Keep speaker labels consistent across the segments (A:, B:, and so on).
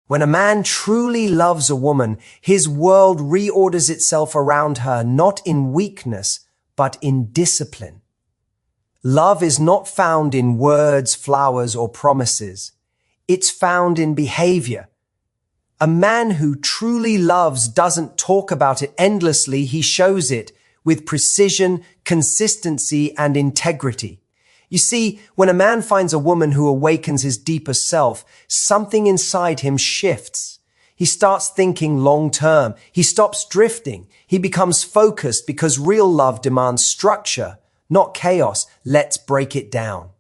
A: When a man truly loves a woman, his world reorders itself around her, not in weakness, but in discipline. Love is not found in words, flowers, or promises. It's found in behavior. A man who truly loves doesn't talk about it endlessly, he shows it with precision, consistency, and integrity. You see, when a man finds a woman who awakens his deeper self, something inside him shifts. He starts thinking long-term. He stops drifting. He becomes focused because real love demands structure, not chaos. Let's break it down.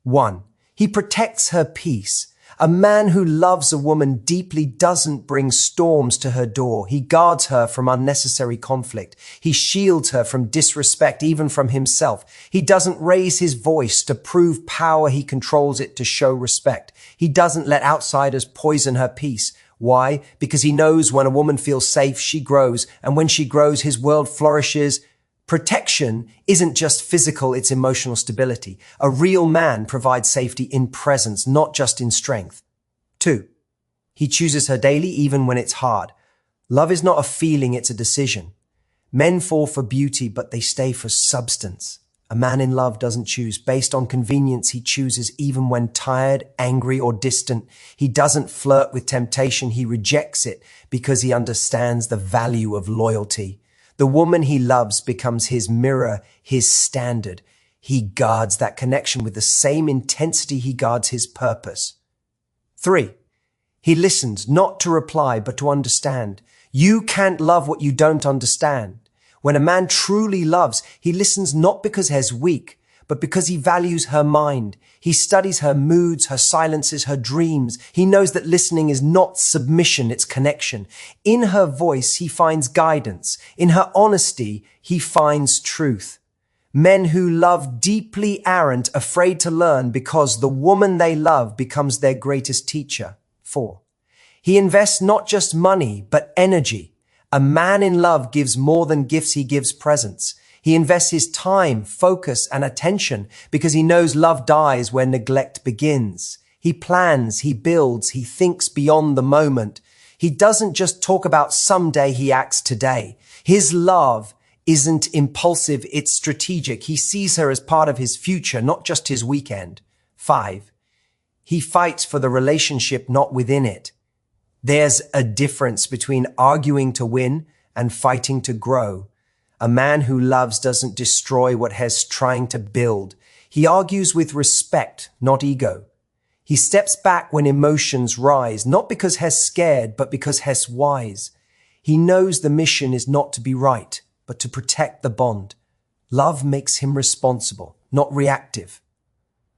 A: 1. He protects her peace. A man who loves a woman deeply doesn't bring storms to her door. He guards her from unnecessary conflict. He shields her from disrespect, even from himself. He doesn't raise his voice to prove power. He controls it to show respect. He doesn't let outsiders poison her peace. Why? Because he knows when a woman feels safe, she grows. And when she grows, his world flourishes. Protection isn't just physical, it's emotional stability. A real man provides safety in presence, not just in strength. 2. He chooses her daily even when it's hard. Love is not a feeling, it's a decision. Men fall for beauty, but they stay for substance. A man in love doesn't choose. Based on convenience, he chooses even when tired, angry, or distant. He doesn't flirt with temptation, he rejects it because he understands the value of loyalty. The woman he loves becomes his mirror, his standard. He guards that connection with the same intensity he guards his purpose. 3. He listens, not to reply, but to understand. You can't love what you don't understand. When a man truly loves, he listens not because he's weak, but because he values her mind. He studies her moods, her silences, her dreams. He knows that listening is not submission, it's connection. In her voice, he finds guidance. In her honesty, he finds truth. Men who love deeply aren't afraid to learn because the woman they love becomes their greatest teacher. 4. He invests not just money, but energy. A man in love gives more than gifts, he gives presence. He invests his time, focus, and attention because he knows love dies where neglect begins. He plans, he builds, he thinks beyond the moment. He doesn't just talk about someday, he acts today. His love isn't impulsive, it's strategic. He sees her as part of his future, not just his weekend. 5. He fights for the relationship, not within it. There's a difference between arguing to win and fighting to grow. A man who loves doesn't destroy what he's trying to build. He argues with respect, not ego. He steps back when emotions rise, not because he's scared, but because he's wise. He knows the mission is not to be right, but to protect the bond. Love makes him responsible, not reactive.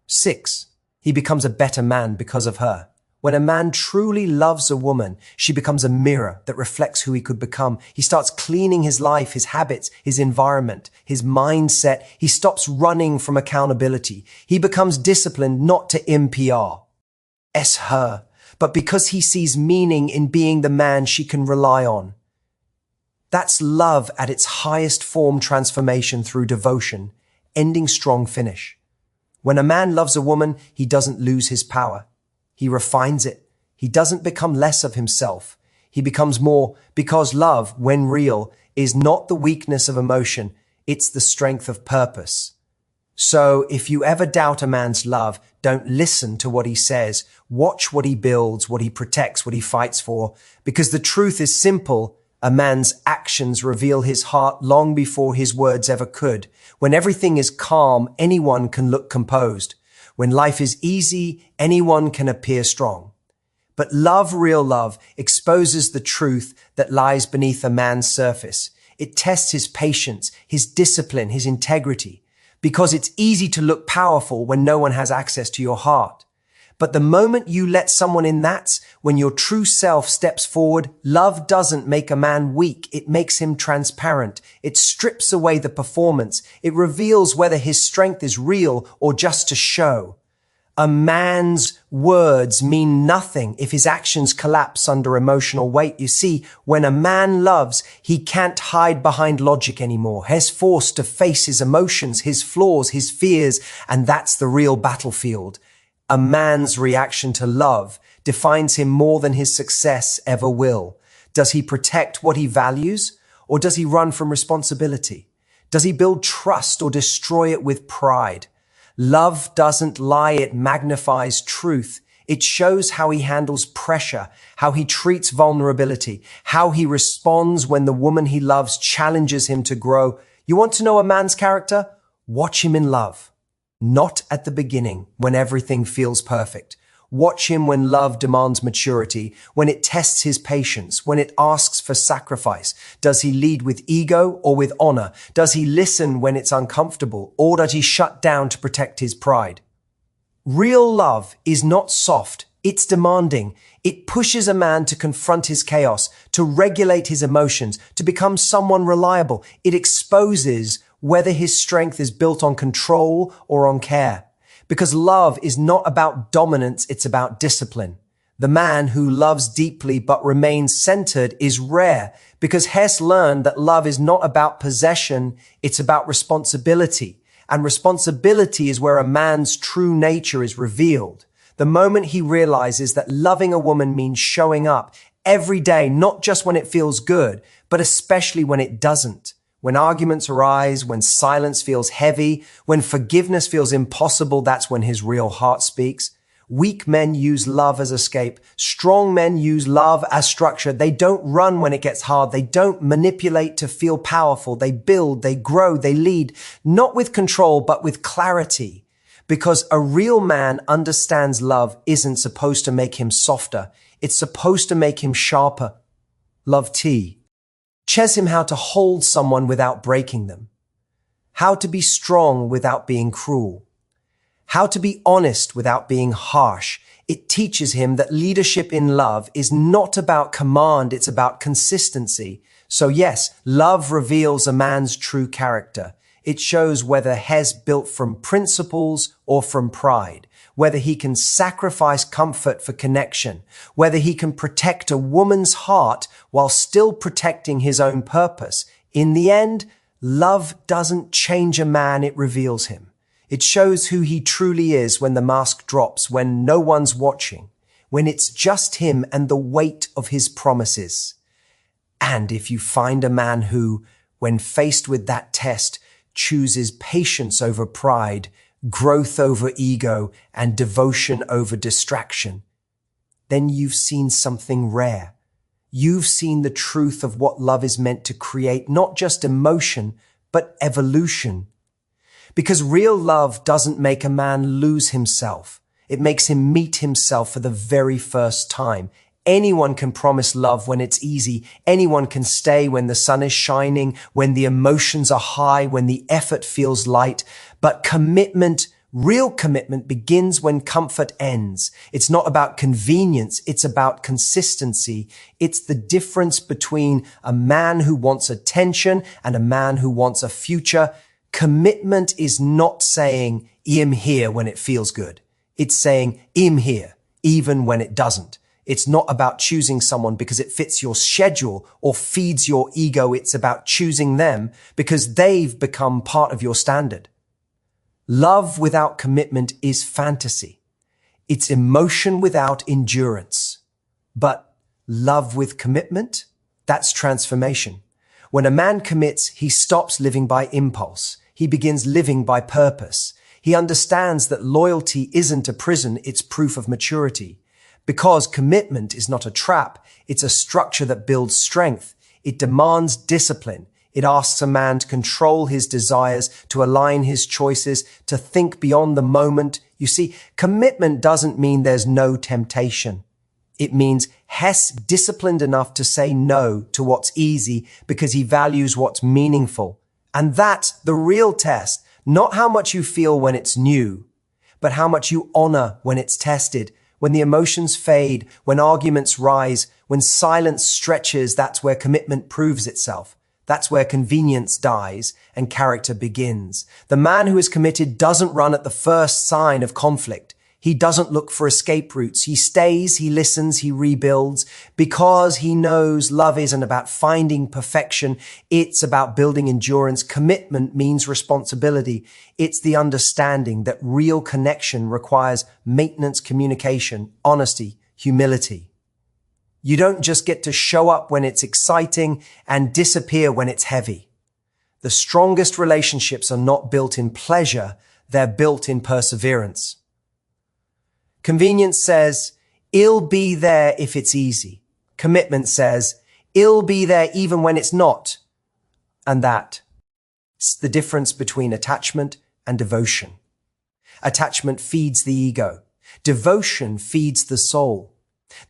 A: 6. He becomes a better man because of her. When a man truly loves a woman, she becomes a mirror that reflects who he could become. He starts cleaning his life, his habits, his environment, his mindset. He stops running from accountability. He becomes disciplined not to NPR, her, but because he sees meaning in being the man she can rely on. That's love at its highest form, transformation through devotion, ending strong finish. When a man loves a woman, he doesn't lose his power. He refines it. He doesn't become less of himself. He becomes more because love, when real, is not the weakness of emotion. It's the strength of purpose. So if you ever doubt a man's love, don't listen to what he says. Watch what he builds, what he protects, what he fights for. Because the truth is simple. A man's actions reveal his heart long before his words ever could. When everything is calm, anyone can look composed. When life is easy, anyone can appear strong. But love, real love, exposes the truth that lies beneath a man's surface. It tests his patience, his discipline, his integrity, because it's easy to look powerful when no one has access to your heart. But the moment you let someone in, that's when your true self steps forward. Love doesn't make a man weak. It makes him transparent. It strips away the performance. It reveals whether his strength is real or just to show. A man's words mean nothing if his actions collapse under emotional weight. You see, when a man loves, he can't hide behind logic anymore. He's forced to face his emotions, his flaws, his fears, and that's the real battlefield. A man's reaction to love defines him more than his success ever will? Does he protect what he values, or does he run from responsibility? Does he build trust or destroy it with pride? Love doesn't lie, it magnifies truth. It shows how he handles pressure, how he treats vulnerability, how he responds when the woman he loves challenges him to grow. You want to know a man's character? Watch him in love. Not at the beginning, when everything feels perfect. Watch him when love demands maturity, when it tests his patience, when it asks for sacrifice. Does he lead with ego or with honor? Does he listen when it's uncomfortable, or does he shut down to protect his pride? Real love is not soft, it's demanding. It pushes a man to confront his chaos, to regulate his emotions, to become someone reliable. It exposes whether his strength is built on control or on care. Because love is not about dominance, it's about discipline. The man who loves deeply but remains centered is rare, because Hess learned that love is not about possession, it's about responsibility. And responsibility is where a man's true nature is revealed. The moment he realizes that loving a woman means showing up every day, not just when it feels good, but especially when it doesn't. When arguments arise, when silence feels heavy, when forgiveness feels impossible, that's when his real heart speaks. Weak men use love as escape. Strong men use love as structure. They don't run when it gets hard. They don't manipulate to feel powerful. They build, they grow, they lead, not with control, but with clarity. Because a real man understands love isn't supposed to make him softer. It's supposed to make him sharper. Love T. Teaches him how to hold someone without breaking them. How to be strong without being cruel. How to be honest without being harsh. It teaches him that leadership in love is not about command, it's about consistency. So yes, love reveals a man's true character. It shows whether he's built from principles or from pride, whether he can sacrifice comfort for connection, whether he can protect a woman's heart while still protecting his own purpose. In the end, love doesn't change a man, it reveals him. It shows who he truly is when the mask drops, when no one's watching, when it's just him and the weight of his promises. And if you find a man who, when faced with that test, chooses patience over pride, growth over ego, and devotion over distraction, then you've seen something rare. You've seen the truth of what love is meant to create, not just emotion, but evolution. Because real love doesn't make a man lose himself. It makes him meet himself for the very first time. Anyone can promise love when it's easy. Anyone can stay when the sun is shining, when the emotions are high, when the effort feels light. But commitment, real commitment, begins when comfort ends. It's not about convenience. It's about consistency. It's the difference between a man who wants attention and a man who wants a future. Commitment is not saying, I'm here when it feels good. It's saying, I'm here, even when it doesn't. It's not about choosing someone because it fits your schedule or feeds your ego. It's about choosing them because they've become part of your standard. Love without commitment is fantasy. It's emotion without endurance. But love with commitment, that's transformation. When a man commits, he stops living by impulse. He begins living by purpose. He understands that loyalty isn't a prison, it's proof of maturity. Because commitment is not a trap, it's a structure that builds strength. It demands discipline. It asks a man to control his desires, to align his choices, to think beyond the moment. You see, commitment doesn't mean there's no temptation. It means Hess disciplined enough to say no to what's easy because he values what's meaningful. And that's the real test. Not how much you feel when it's new, but how much you honor when it's tested. When the emotions fade, when arguments rise, when silence stretches, that's where commitment proves itself. That's where convenience dies and character begins. The man who is committed doesn't run at the first sign of conflict. He doesn't look for escape routes. He stays, he listens, he rebuilds because he knows love isn't about finding perfection. It's about building endurance. Commitment means responsibility. It's the understanding that real connection requires maintenance, communication, honesty, humility. You don't just get to show up when it's exciting and disappear when it's heavy. The strongest relationships are not built in pleasure, they're built in perseverance. Convenience says, "I'll be there if it's easy." Commitment says, "I'll be there even when it's not." And that's the difference between attachment and devotion. Attachment feeds the ego. Devotion feeds the soul.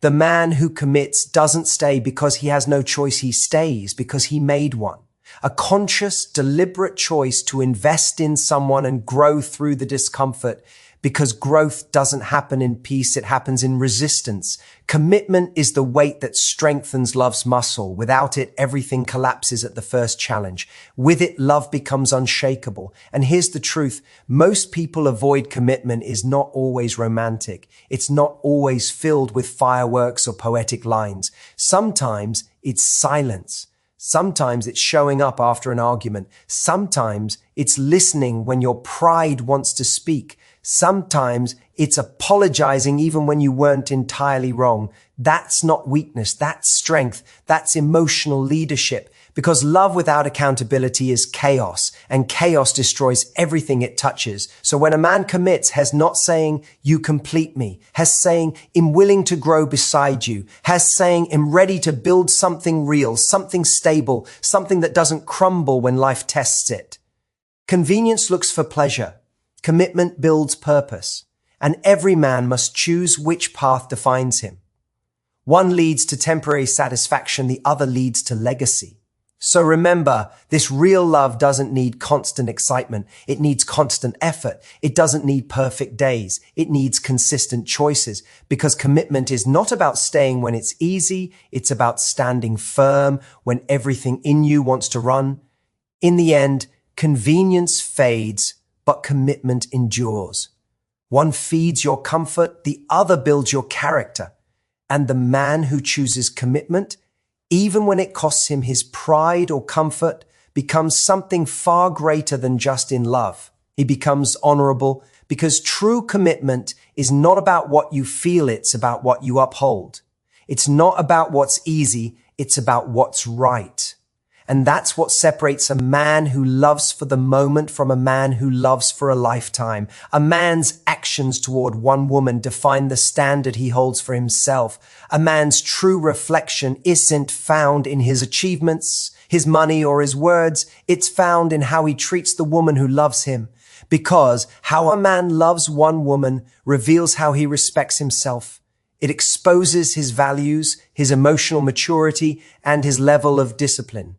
A: The man who commits doesn't stay because he has no choice. He stays because he made one. A conscious, deliberate choice to invest in someone and grow through the discomfort, because growth doesn't happen in peace, it happens in resistance. Commitment is the weight that strengthens love's muscle. Without it, everything collapses at the first challenge. With it, love becomes unshakable. And here's the truth. Most people avoid commitment is not always romantic. It's not always filled with fireworks or poetic lines. Sometimes it's silence. Sometimes it's showing up after an argument. Sometimes it's listening when your pride wants to speak. Sometimes it's apologizing even when you weren't entirely wrong. That's not weakness. That's strength. That's emotional leadership. Because love without accountability is chaos, and chaos destroys everything it touches. So when a man commits, has not saying, "You complete me," has saying, "I'm willing to grow beside you," has saying, "I'm ready to build something real, something stable, something that doesn't crumble when life tests it." Convenience looks for pleasure. Commitment builds purpose, and every man must choose which path defines him. One leads to temporary satisfaction, the other leads to legacy. So remember, this real love doesn't need constant excitement. It needs constant effort. It doesn't need perfect days. It needs consistent choices, because commitment is not about staying when it's easy. It's about standing firm when everything in you wants to run. In the end, convenience fades, but commitment endures. One feeds your comfort, the other builds your character. And the man who chooses commitment, even when it costs him his pride or comfort, becomes something far greater than just in love. He becomes honorable, because true commitment is not about what you feel, it's about what you uphold. It's not about what's easy, it's about what's right. And that's what separates a man who loves for the moment from a man who loves for a lifetime. A man's actions toward one woman define the standard he holds for himself. A man's true reflection isn't found in his achievements, his money, or his words. It's found in how he treats the woman who loves him. Because how a man loves one woman reveals how he respects himself. It exposes his values, his emotional maturity, and his level of discipline.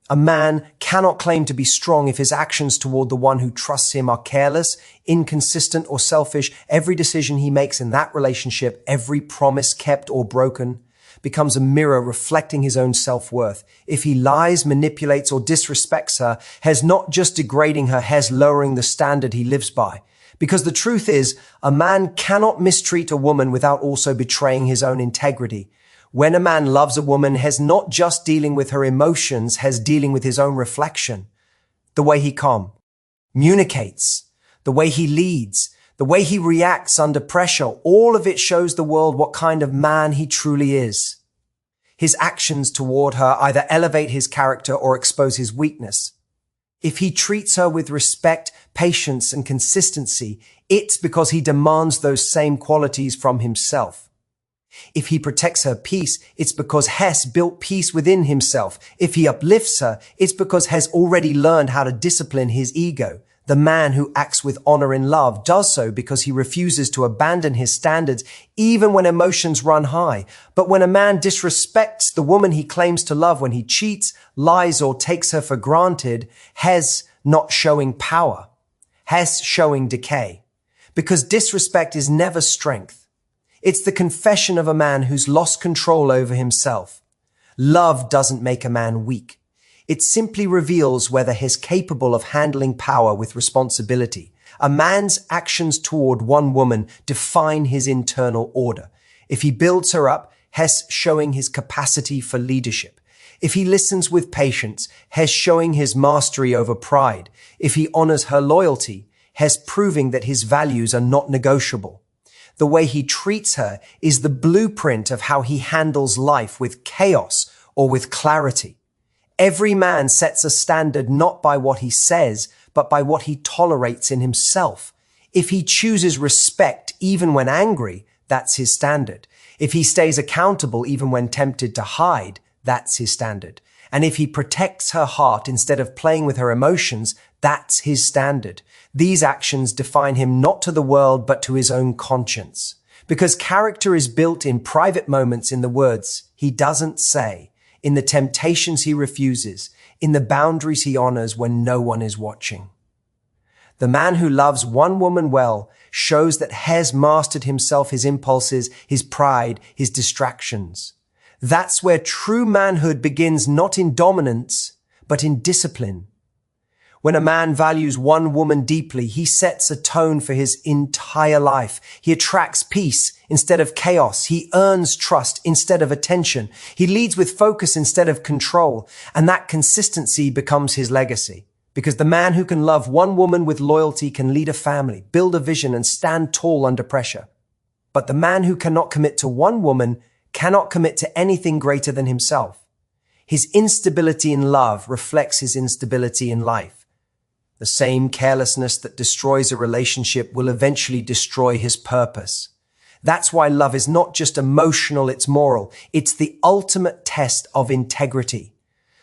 A: A man cannot claim to be strong if his actions toward the one who trusts him are careless, inconsistent, or selfish. Every decision he makes in that relationship, every promise kept or broken, becomes a mirror reflecting his own self-worth. If he lies, manipulates, or disrespects her, He's not just degrading her, He's lowering the standard he lives by. Because the truth is, a man cannot mistreat a woman without also betraying his own integrity. When a man loves a woman, He's not just dealing with her emotions, He's dealing with his own reflection. The way he communicates, the way he leads, the way he reacts under pressure, all of it shows the world what kind of man he truly is. His actions toward her either elevate his character or expose his weakness. If he treats her with respect, patience, and consistency, it's because he demands those same qualities from himself. If he protects her peace, it's because Hess built peace within himself. If he uplifts her, it's because Hess already learned how to discipline his ego. The man who acts with honor in love does so because he refuses to abandon his standards even when emotions run high. But when a man disrespects the woman he claims to love, when he cheats, lies, or takes her for granted, Hess not showing power. Hess showing decay. Because disrespect is never strength. It's the confession of a man who's lost control over himself. Love doesn't make a man weak. It simply reveals whether he's capable of handling power with responsibility. A man's actions toward one woman define his internal order. If he builds her up, he's showing his capacity for leadership. If he listens with patience, he's showing his mastery over pride. If he honors her loyalty, he's proving that his values are not negotiable. The way he treats her is the blueprint of how he handles life with chaos or with clarity. Every man sets a standard not by what he says, but by what he tolerates in himself. If he chooses respect even when angry, that's his standard. If he stays accountable even when tempted to hide, that's his standard. And if he protects her heart instead of playing with her emotions, that's his standard. These actions define him not to the world, but to his own conscience. Because character is built in private moments, in the words he doesn't say, in the temptations he refuses, in the boundaries he honors when no one is watching. The man who loves one woman well shows that has mastered himself, his impulses, his pride, his distractions. That's where true manhood begins, not in dominance, but in discipline. When a man values one woman deeply, he sets a tone for his entire life. He attracts peace instead of chaos. He earns trust instead of attention. He leads with focus instead of control. And that consistency becomes his legacy. Because the man who can love one woman with loyalty can lead a family, build a vision, and stand tall under pressure. But the man who cannot commit to one woman cannot commit to anything greater than himself. His instability in love reflects his instability in life. The same carelessness that destroys a relationship will eventually destroy his purpose. That's why love is not just emotional, it's moral. It's the ultimate test of integrity.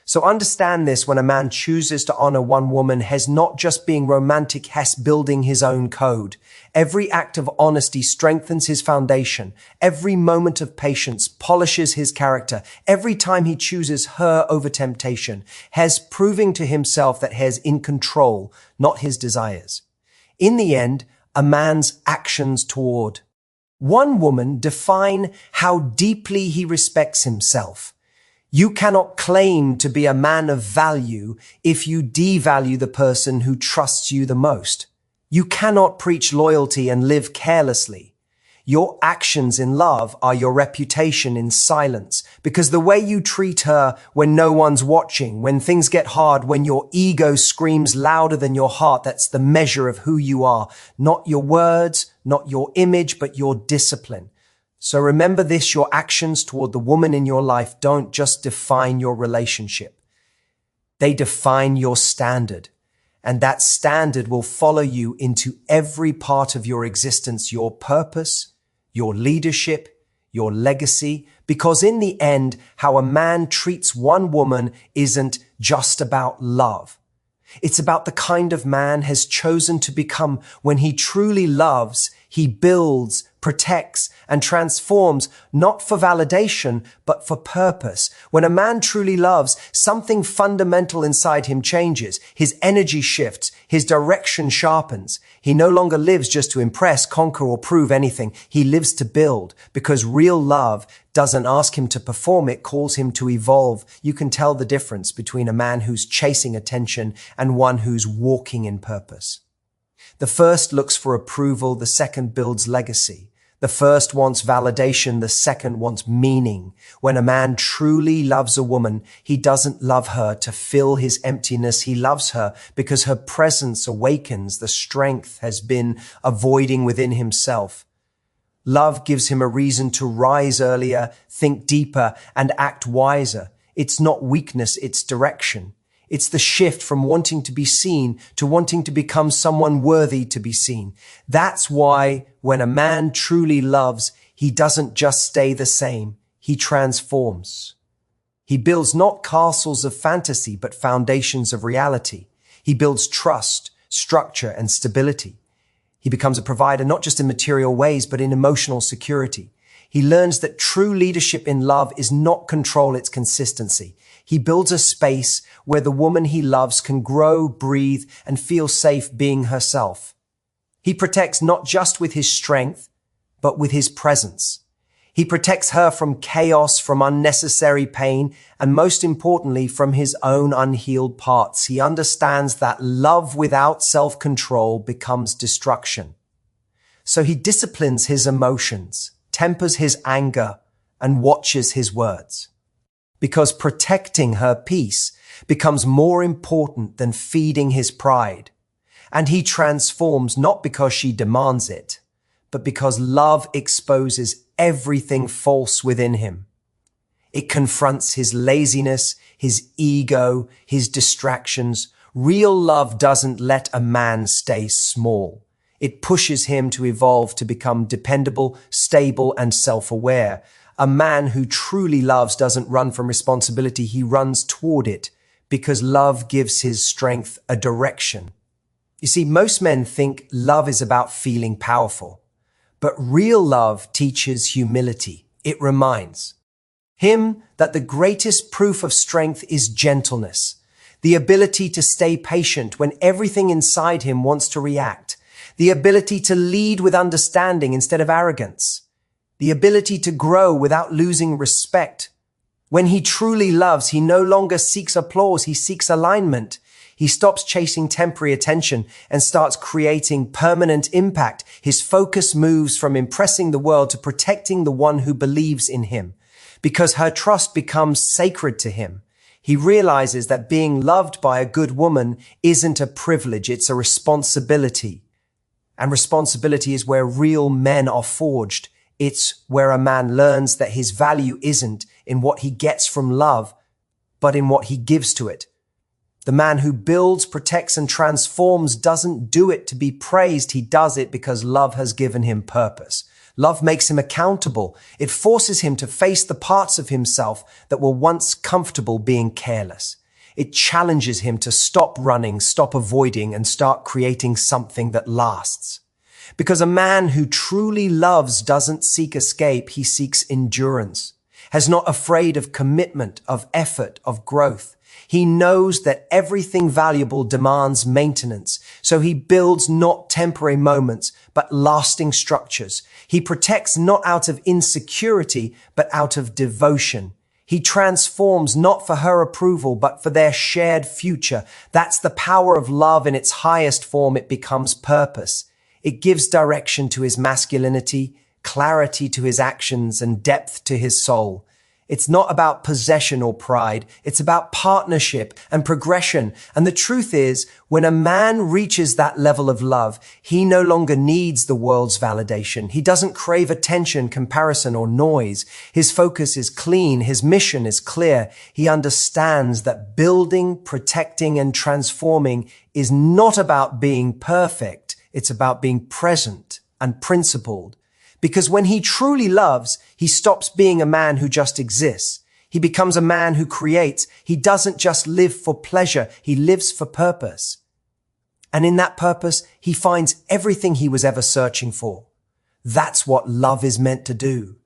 A: So understand this: when a man chooses to honor one woman, Hes not just being romantic, Hes building his own code. Every act of honesty strengthens his foundation. Every moment of patience polishes his character. Every time he chooses her over temptation, Hes proving to himself that Hes in control, not his desires. In the end, a man's actions toward one woman define how deeply he respects himself. You cannot claim to be a man of value if you devalue the person who trusts you the most. You cannot preach loyalty and live carelessly. Your actions in love are your reputation in silence, because the way you treat her when no one's watching, when things get hard, when your ego screams louder than your heart, that's the measure of who you are. Not your words, not your image, but your discipline. So remember this: your actions toward the woman in your life don't just define your relationship. They define your standard. And that standard will follow you into every part of your existence, your purpose, your leadership, your legacy. Because in the end, how a man treats one woman isn't just about love. It's about the kind of man has chosen to become. When he truly loves, he builds, protects, and transforms, not for validation, but for purpose. When a man truly loves, something fundamental inside him changes. His energy shifts, his direction sharpens. He no longer lives just to impress, conquer, or prove anything. He lives to build, because real love doesn't ask him to perform, it calls him to evolve. You can tell the difference between a man who's chasing attention and one who's walking in purpose. The first looks for approval, the second builds legacy. The first wants validation, the second wants meaning. When a man truly loves a woman, he doesn't love her to fill his emptiness. He loves her because her presence awakens the strength has been avoiding within himself. Love gives him a reason to rise earlier, think deeper, and act wiser. It's not weakness, it's direction. It's the shift from wanting to be seen to wanting to become someone worthy to be seen. That's why when a man truly loves, he doesn't just stay the same, he transforms. He builds not castles of fantasy, but foundations of reality. He builds trust, structure, and stability. He becomes a provider not just in material ways, but in emotional security. He learns that true leadership in love is not control, it's consistency. He builds a space where the woman he loves can grow, breathe, and feel safe being herself. He protects not just with his strength, but with his presence. He protects her from chaos, from unnecessary pain, and most importantly, from his own unhealed parts. He understands that love without self-control becomes destruction. So he disciplines his emotions, tempers his anger, and watches his words. Because protecting her peace becomes more important than feeding his pride. And he transforms not because she demands it, but because love exposes everything false within him. It confronts his laziness, his ego, his distractions. Real love doesn't let a man stay small. It pushes him to evolve to become dependable, stable, and self-aware. A man who truly loves doesn't run from responsibility, he runs toward it, because love gives his strength a direction. You see, most men think love is about feeling powerful, but real love teaches humility. It reminds him that the greatest proof of strength is gentleness, the ability to stay patient when everything inside him wants to react, the ability to lead with understanding instead of arrogance, the ability to grow without losing respect. When he truly loves, he no longer seeks applause, he seeks alignment. He stops chasing temporary attention and starts creating permanent impact. His focus moves from impressing the world to protecting the one who believes in him, because her trust becomes sacred to him. He realizes that being loved by a good woman isn't a privilege, it's a responsibility. And responsibility is where real men are forged. It's where a man learns that his value isn't in what he gets from love, but in what he gives to it. The man who builds, protects, and transforms doesn't do it to be praised. He does it because love has given him purpose. Love makes him accountable. It forces him to face the parts of himself that were once comfortable being careless. It challenges him to stop running, stop avoiding, and start creating something that lasts. Because a man who truly loves doesn't seek escape, he seeks endurance, has not afraid of commitment, of effort, of growth. He knows that everything valuable demands maintenance, so he builds not temporary moments, but lasting structures. He protects not out of insecurity, but out of devotion. He transforms not for her approval, but for their shared future. That's the power of love in its highest form. It becomes purpose. It gives direction to his masculinity, clarity to his actions, and depth to his soul. It's not about possession or pride. It's about partnership and progression. And the truth is, when a man reaches that level of love, he no longer needs the world's validation. He doesn't crave attention, comparison, or noise. His focus is clean. His mission is clear. He understands that building, protecting, and transforming is not about being perfect. It's about being present and principled. Because when he truly loves, he stops being a man who just exists. He becomes a man who creates. He doesn't just live for pleasure. He lives for purpose. And in that purpose, he finds everything he was ever searching for. That's what love is meant to do.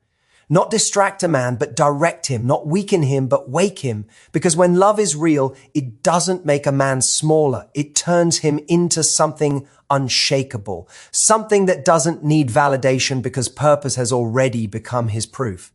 A: Not distract a man, but direct him. Not weaken him, but wake him. Because when love is real, it doesn't make a man smaller. It turns him into something unshakable. Something that doesn't need validation because purpose has already become his proof.